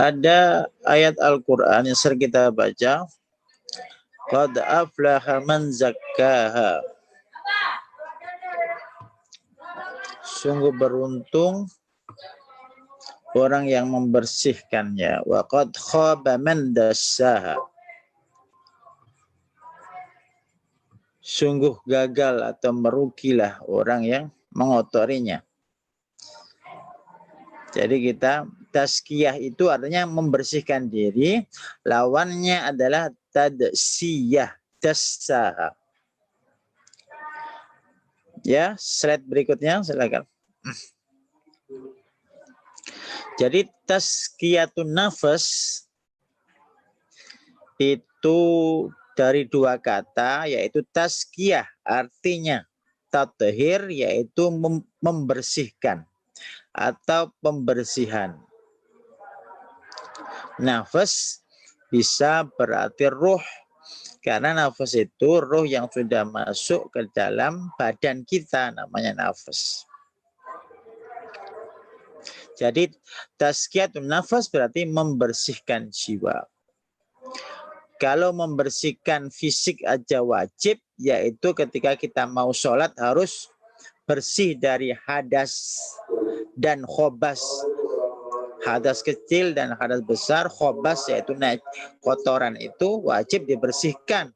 Ada ayat Al-Quran yang sering kita baca, qad aflaha man zakkaha. Sungguh beruntung orang yang membersihkannya. Wa qad khaba man dassaha. Sungguh gagal atau merugilah orang yang mengotorinya. Jadi kita tazkiyah itu artinya membersihkan diri, lawannya adalah tadsiyah, dassaha. Ya, slide berikutnya silakan. Jadi tazkiyatun nafas itu dari dua kata, yaitu tazkiyah artinya tathhir, yaitu membersihkan atau pembersihan. Nafas bisa berarti ruh, karena nafas itu ruh yang sudah masuk ke dalam badan kita, namanya nafas. Jadi tazkiyatun nafas berarti membersihkan jiwa. Kalau membersihkan fisik aja wajib, yaitu ketika kita mau sholat harus bersih dari hadas dan khobas. Hadas kecil dan hadas besar, khobas yaitu kotoran itu wajib dibersihkan.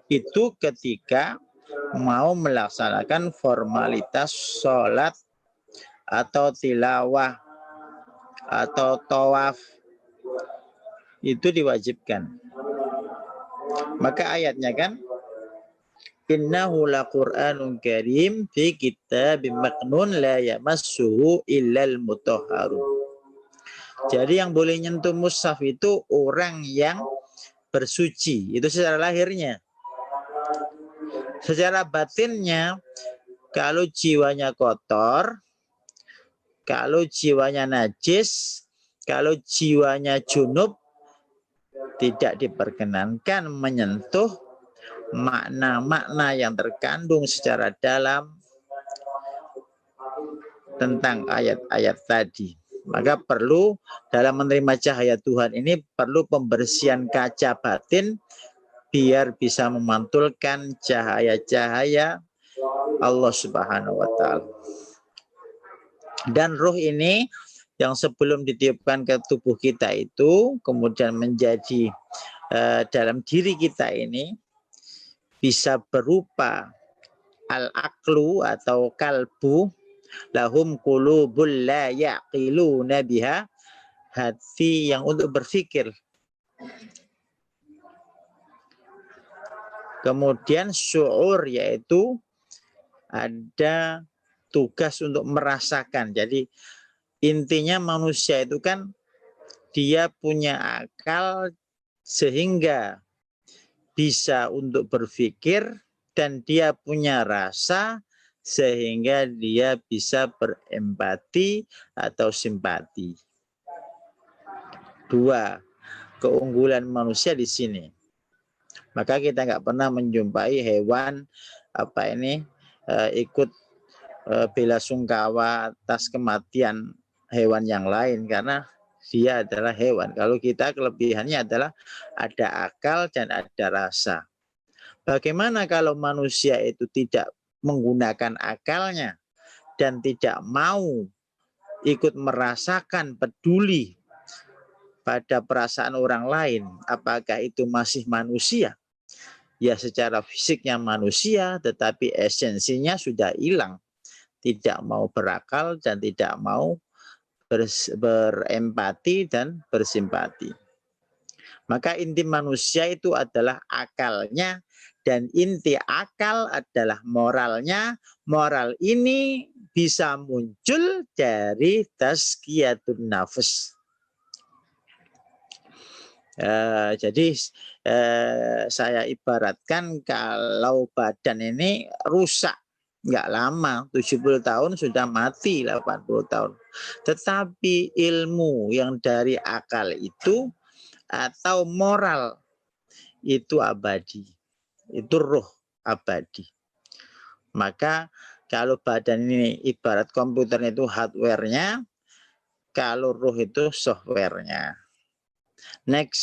Itu ketika mau melaksanakan formalitas sholat atau tilawah atau tawaf, itu diwajibkan. Maka ayatnya kan, innahu laqur'anun karim fi kitabim maknun la yamassuhu illal mutahharun. Jadi yang boleh nyentuh mushaf itu orang yang bersuci, itu secara lahirnya. Secara batinnya, kalau jiwanya kotor, kalau jiwanya najis, kalau jiwanya junub, tidak diperkenankan menyentuh makna-makna yang terkandung secara dalam tentang ayat-ayat tadi. Maka perlu dalam menerima cahaya Tuhan ini perlu pembersihan kaca batin biar bisa memantulkan cahaya-cahaya Allah Subhanahu wa taala. Dan ruh ini yang sebelum ditiupkan ke tubuh kita itu kemudian menjadi dalam diri kita ini bisa berupa al-aqlu atau kalbu, lahum qulubul la yaqiluna biha, hati yang untuk berpikir. Kemudian syu'ur, yaitu ada tugas untuk merasakan. Jadi intinya manusia itu kan dia punya akal sehingga bisa untuk berpikir, dan dia punya rasa sehingga dia bisa berempati atau simpati. Dua keunggulan manusia di sini. Maka kita nggak pernah menjumpai hewan ikut bela sungkawa atas kematian hewan yang lain, karena dia adalah hewan. Kalau kita kelebihannya adalah ada akal dan ada rasa. Bagaimana kalau manusia itu tidak menggunakan akalnya dan tidak mau ikut merasakan, peduli pada perasaan orang lain? Apakah itu masih manusia? Ya, secara fisiknya manusia, tetapi esensinya sudah hilang. Tidak mau berakal dan tidak mau berempati dan bersimpati. Maka inti manusia itu adalah akalnya, dan inti akal adalah moralnya. Moral ini bisa muncul dari tazkiyatun nafs. Jadi saya ibaratkan kalau badan ini rusak, nggak lama, 70 tahun sudah mati, 80 tahun. Tetapi ilmu yang dari akal itu atau moral itu abadi, itu ruh abadi. Maka kalau badan ini ibarat komputernya itu hardware-nya, Kalau ruh itu softwarenya. Next.